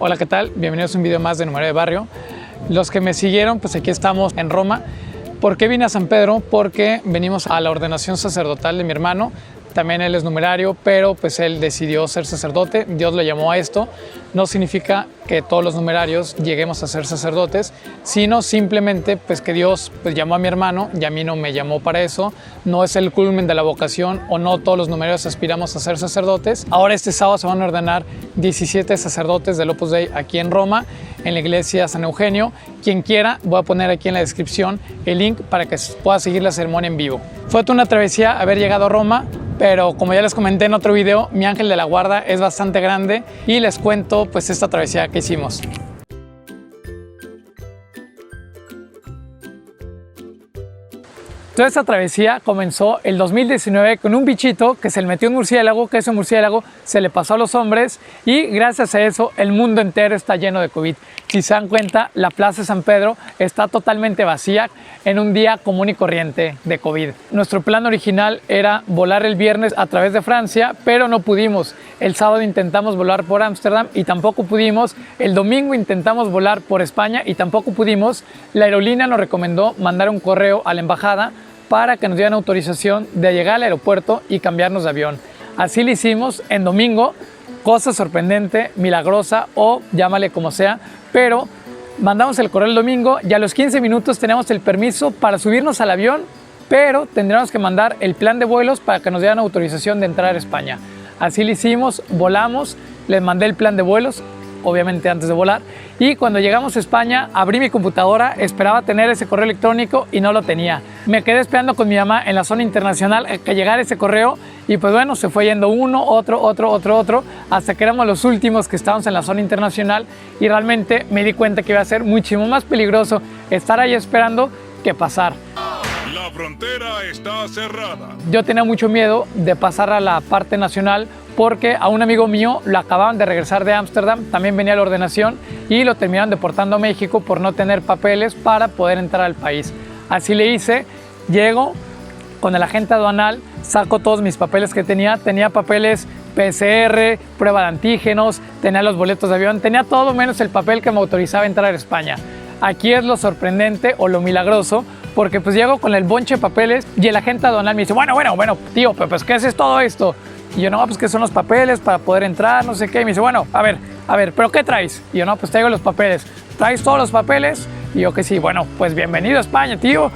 Hola, ¿qué tal? Bienvenidos a un video más de Numerario de Barrio. Los que me siguieron, pues aquí estamos en Roma. ¿Por qué vine a San Pedro? Porque venimos a la ordenación sacerdotal de mi hermano. También él es numerario, pero pues él decidió ser sacerdote. Dios lo llamó a esto. No significa que todos los numerarios lleguemos a ser sacerdotes, sino simplemente pues que Dios pues llamó a mi hermano y a mí no me llamó para eso. No es el culmen de la vocación, o no todos los numerarios aspiramos a ser sacerdotes. Ahora este sábado se van a ordenar 17 sacerdotes del Opus Dei aquí en Roma, en la iglesia San Eugenio. Quien quiera, voy a poner aquí en la descripción el link para que pueda seguir la ceremonia en vivo. Fue toda una travesía haber llegado a Roma, pero como ya les comenté en otro video, mi ángel de la guarda es bastante grande y les cuento pues esta travesía que hicimos. Toda esta travesía comenzó el 2019 con un bichito que se le metió un murciélago, que ese murciélago se le pasó a los hombres y gracias a eso el mundo entero está lleno de COVID. Si se dan cuenta, la Plaza de San Pedro está totalmente vacía en un día común y corriente de COVID. Nuestro plan original era volar el viernes a través de Francia, pero no pudimos. El sábado intentamos volar por Ámsterdam y tampoco pudimos. El domingo intentamos volar por España y tampoco pudimos. La aerolínea nos recomendó mandar un correo a la embajada para que nos dieran autorización de llegar al aeropuerto y cambiarnos de avión. Así lo hicimos en domingo, cosa sorprendente, milagrosa o llámale como sea, pero mandamos el correo el domingo y a los 15 minutos teníamos el permiso para subirnos al avión, pero tendríamos que mandar el plan de vuelos para que nos dieran autorización de entrar a España. Así lo hicimos, volamos, les mandé el plan de vuelos, obviamente antes de volar, y cuando llegamos a España abrí mi computadora, esperaba tener ese correo electrónico y no lo tenía. Me quedé esperando con mi mamá en la zona internacional que llegara ese correo y pues bueno, se fue yendo uno, otro, hasta que éramos los últimos que estábamos en la zona internacional y realmente me di cuenta que iba a ser muchísimo más peligroso estar ahí esperando que pasar. La frontera está cerrada. Yo tenía mucho miedo de pasar a la parte nacional porque a un amigo mío lo acababan de regresar de Ámsterdam, también venía a la ordenación y lo terminaron deportando a México por no tener papeles para poder entrar al país. Así le hice, llego con el agente aduanal, saco todos mis papeles que tenía papeles PCR, prueba de antígenos, tenía los boletos de avión, tenía todo menos el papel que me autorizaba a entrar a España. Aquí es lo sorprendente o lo milagroso, porque pues llego con el bonche de papeles y el agente aduanal me dice, bueno, tío, pero pues ¿qué es todo esto? Y yo, no, pues que son los papeles para poder entrar, no sé qué. Y me dice, bueno, a ver, ¿pero qué traes? Y yo, no, pues traigo los papeles. ¿Traes todos los papeles? Y yo, que sí, bueno, pues bienvenido a España, tío.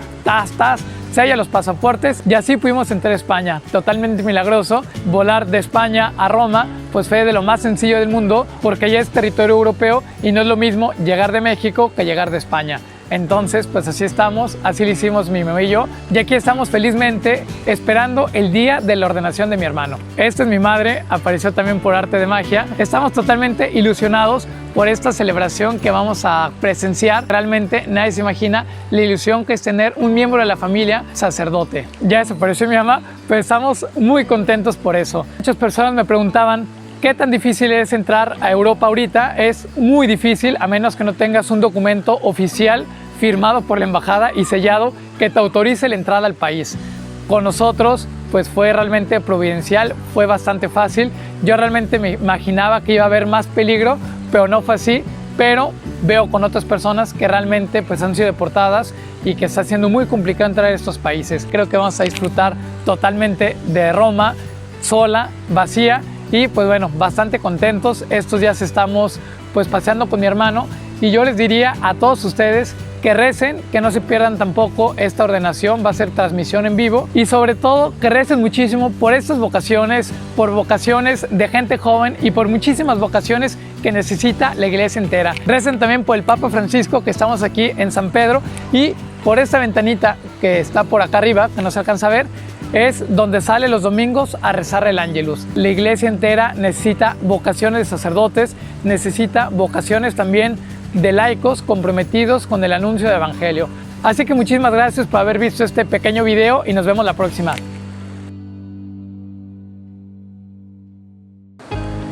Sella los pasaportes y así pudimos entrar a España. Totalmente milagroso. Volar de España a Roma, pues fue de lo más sencillo del mundo, porque ya es territorio europeo y no es lo mismo llegar de México que llegar de España. Entonces, pues así estamos, así lo hicimos mi mamá y yo. Y aquí estamos felizmente esperando el día de la ordenación de mi hermano. Esta es mi madre, apareció también por arte de magia. Estamos totalmente ilusionados por esta celebración que vamos a presenciar. Realmente nadie se imagina la ilusión que es tener un miembro de la familia sacerdote. Ya desapareció mi mamá, pero estamos muy contentos por eso. Muchas personas me preguntaban, ¿qué tan difícil es entrar a Europa ahorita? Es muy difícil, a menos que no tengas un documento oficial firmado por la embajada y sellado que te autorice la entrada al país. Con nosotros pues fue realmente providencial, fue bastante fácil. Yo realmente me imaginaba que iba a haber más peligro, pero no fue así. Pero veo con otras personas que realmente pues han sido deportadas y que está siendo muy complicado entrar a estos países. Creo que vamos a disfrutar totalmente de Roma, sola, vacía, y pues bueno, bastante contentos. Estos días estamos pues paseando con mi hermano y yo les diría a todos ustedes que recen, que no se pierdan tampoco esta ordenación, va a ser transmisión en vivo y sobre todo que recen muchísimo por estas vocaciones, por vocaciones de gente joven y por muchísimas vocaciones que necesita la iglesia entera. Recen también por el Papa Francisco, que estamos aquí en San Pedro, y por esta ventanita que está por acá arriba, que no se alcanza a ver, es donde sale los domingos a rezar el Ángelus. La iglesia entera necesita vocaciones de sacerdotes, necesita vocaciones también de laicos comprometidos con el anuncio del Evangelio. Así que muchísimas gracias por haber visto este pequeño video y nos vemos la próxima.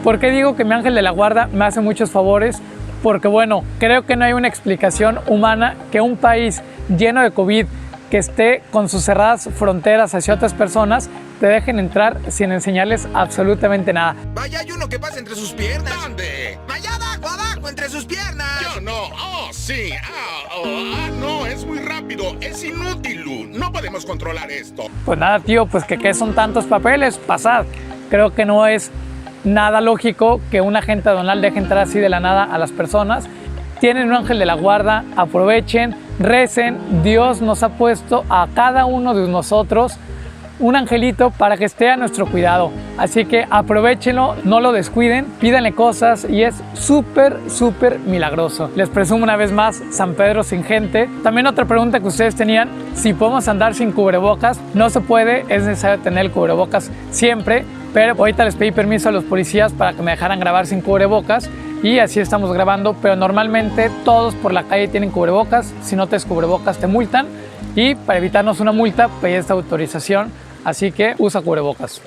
¿Por qué digo que mi ángel de la guarda me hace muchos favores? Porque bueno, creo que no hay una explicación humana que un país lleno de COVID, que esté con sus cerradas fronteras hacia otras personas, te dejen entrar sin enseñarles absolutamente nada. Vaya, hay uno que pasa entre sus piernas. ¿Dónde? Allá abajo, entre sus piernas. Yo no. Oh, sí. No, es muy rápido. Es inútil, Lu. No podemos controlar esto. Pues nada, tío, pues que qué son tantos papeles, pasad. Creo que no es nada lógico que un agente aduanal deje entrar así de la nada a las personas. Tienen un ángel de la guarda, aprovechen, recen. Dios nos ha puesto a cada uno de nosotros un angelito para que esté a nuestro cuidado. Así que aprovechenlo, no lo descuiden, pídanle cosas y es súper, súper milagroso. Les presumo una vez más, San Pedro sin gente. También otra pregunta que ustedes tenían, si podemos andar sin cubrebocas. No se puede, es necesario tener el cubrebocas siempre, pero ahorita les pedí permiso a los policías para que me dejaran grabar sin cubrebocas y así estamos grabando, pero normalmente todos por la calle tienen cubrebocas. Si no tienes cubrebocas te multan y para evitarnos una multa pedí esta autorización. Así que usa cubrebocas.